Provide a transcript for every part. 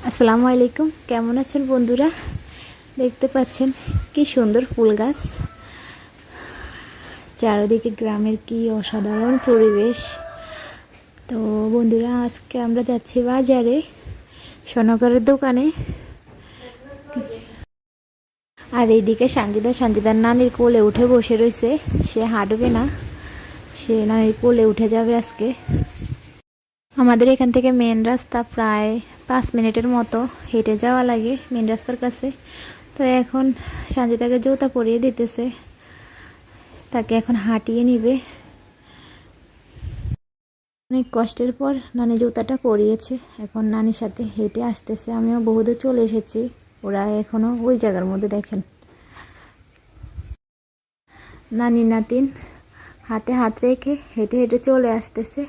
আসসালামু আলাইকুম, কেমন আছেন বন্ধুরা? দেখতে পাচ্ছেন কি সুন্দর ফুল গাছ, চারিদিকে গ্রামের কি অসাধারণ পরিবেশ। তো বন্ধুরা, আজকে আমরা যাচ্ছি বাজারে, স্বর্ণকারের দোকানে। আর এইদিকে সঞ্জিদার নানির কোলে উঠে বসে রয়েছে, সে হাঁটবে না, সে নানির কোলে উঠে যাবে আজকে। আমাদের এখান থেকে মেন রাস্তা প্রায় 5 মিনিটের মতো হেঁটে যাওয়া লাগে মেন রাস্তার কাছে। তো এখন সঞ্জিতাকে জুতা পরিয়ে দিতেছে, তাকে এখন হাঁটিয়ে নিবে। অনেক কষ্টের পর নানি জুতাটা পরিয়েছে, এখন নানির সাথে হেঁটে আসতেছে। আমিও বহুদূর চলে এসেছি, ওরা এখনো ওই জায়গার মধ্যে। দেখেন নানি নাতিন হাতে হাত রেখে হেঁটে হেঁটে চলে আসতেছে,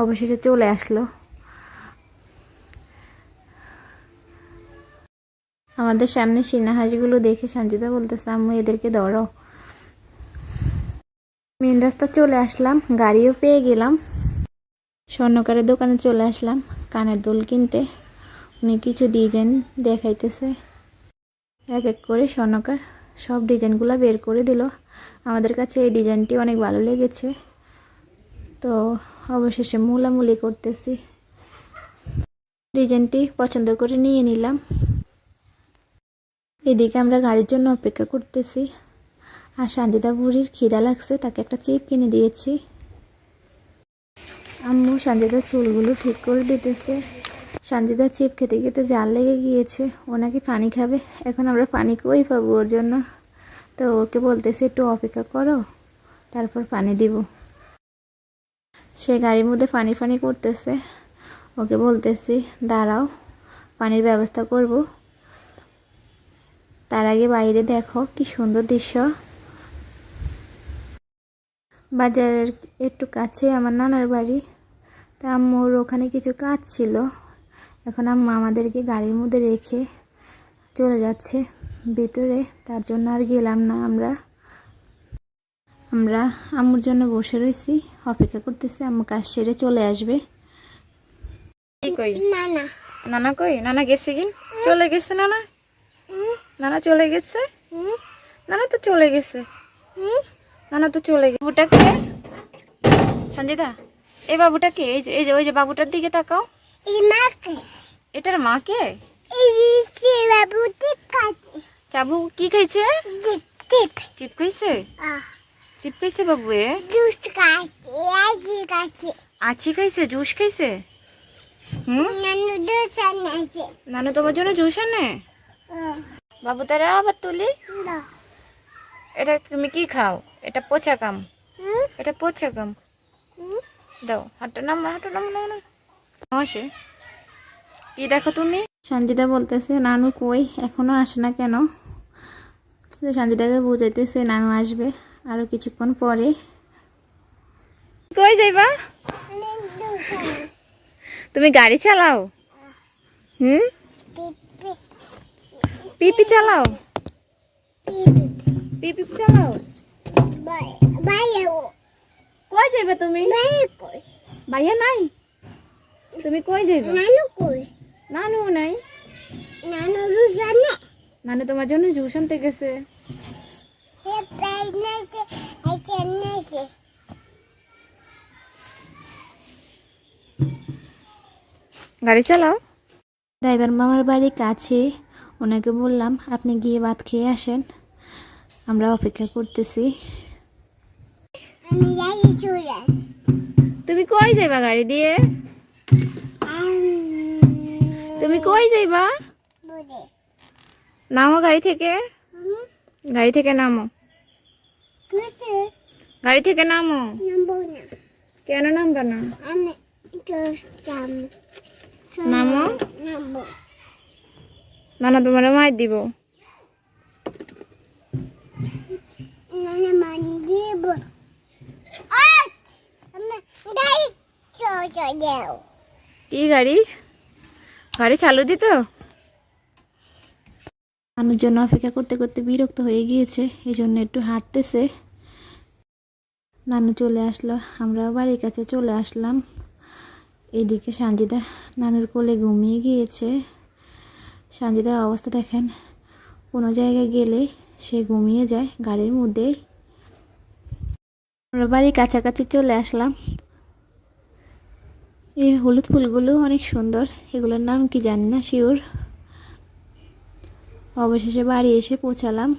অবশেষে চলে আসলো। আমাদের সামনে সিনা হাঁসগুলো দেখে সঞ্জিতা বলতেছে, আম্মু এদেরকে ধরো। মেন রাস্তা চলে আসলাম, গাড়িও পেয়ে গেলাম। স্বর্ণকারের দোকানে চলে আসলাম কানের দুল কিনতে। উনি কিছু ডিজাইন দেখাইতেছে, এক এক করে স্বর্ণকার সব ডিজাইনগুলো বের করে দিল। আমাদের কাছে এই ডিজাইনটি অনেক ভালো লেগেছে, তো অবশেষে মুলামুলি করতেছি। ডিজাইনটি পছন্দ করে নিয়ে নিলাম। এদিকে আমরা গাড়ির জন্য অপেক্ষা করতেছি, আর সঞ্জিতা বুড়ির খিদা লাগছে, তাকে একটা চিপ কিনে দিয়েছি। আম্মু সঞ্জিতার চুলগুলো ঠিক করে দিতেছে। সঞ্জিতার চিপ খেতে খেতে জাল লেগে গিয়েছে, ও নাকি পানি খাবে। এখন আমরা পানি কই পাবো ওর জন্য? তো ওকে বলতেছি একটু অপেক্ষা করো, তারপর পানি দিব। সে গাড়ির মধ্যে পানি করতেছে, ওকে বলতেছি দাঁড়াও, পানির ব্যবস্থা করব। তার আগে বাইরে দেখো কি সুন্দর দৃশ্য। বাজারের একটু কাছে আমার নানার বাড়ি, তা আম্মুর ওখানে কিছু কাজ ছিল। এখন আম্মা আমাদেরকে গাড়ির মধ্যে রেখে চলে যাচ্ছে ভিতরে, তার জন্য আর গেলাম না। আমরা আম্মুর জন্য বসে রয়েছি, অপেক্ষা করতেছি আম্মু কাজ সেরে চলে আসবে। নানা কই? নানা গেছে কি? চলে গেছে নানা? নানা চলে গেছে? নানা তো চলে গেছে, নানা তো চলে গেছে। বাবুটা কে সঞ্জিতা? এই বাবুটা কে? এই যে ওই যে বাবুটার দিকে তাকাও। এটার মা কে? চাবু কি খাইছে? চিপ খাইছে? চিপ খাইছে বাবু? আছি খাইছে, জুস খাইছে। নানু তোমার জন্য জুস আনে? বাবু তারা আবার তুলি। এটা তুমি কি খাও? এটা পচা কাম, এটা পচা কাম। দাও হাঁটো নাম, হাঁটো নাম না আসে। কি দেখো তুমি? সঞ্জিতা বলতেছে নানু কই, এখনো আসে না কেন? সঞ্জিতাকে বুঝাইতেছে নানু আসবে আরো কিছুক্ষণ পরে। কই যাইবা? তুমি গাড়ি চালাও? পিপি চালাও? পিপি চালাও? কই যাইবা তুমি? ভাইয়া নাই? তুমি কই যাইবা? নানু নাই? নানু তোমার জন্য জুস আনতে গেছে। গাড়ি চালাও। ড্রাইভার মামার বাড়ি কাছে, ওনাকে বললাম আপনি গিয়ে ভাত খেয়ে আসেন, আমরা অপেক্ষা করতেছি। তুমি কই যাইবা গাড়ি দিয়ে? তুমি কই যাইবা? নামো গাড়ি থেকে, গাড়ি থেকে নামো, গাড়ি থেকে নামো। কেন নামবা না? নামো, নানা তোমার মায়ের দিব। কি গাড়ি? গাড়ি চালু দিত। নানুর জন্য অপেক্ষা করতে করতে বিরক্ত হয়ে গিয়েছে, এই জন্য একটু হাঁটতেছে। নানু চলে আসলো, আমরাও বাড়ির কাছে চলে আসলাম। এইদিকে সানজিদা নানুর কোলে ঘুমিয়ে গিয়েছে। সানজিদার অবস্থা দেখেন, কোনো জায়গায় গেলে সে ঘুমিয়ে যায় গাড়ির মধ্যেই। আমরা বাড়ির কাছাকাছি চলে আসলাম। এই হলুদ ফুলগুলো অনেক সুন্দর, এগুলোর নাম কি জানি না শিওর। অবশেষে বাড়ি এসে পৌঁছালাম।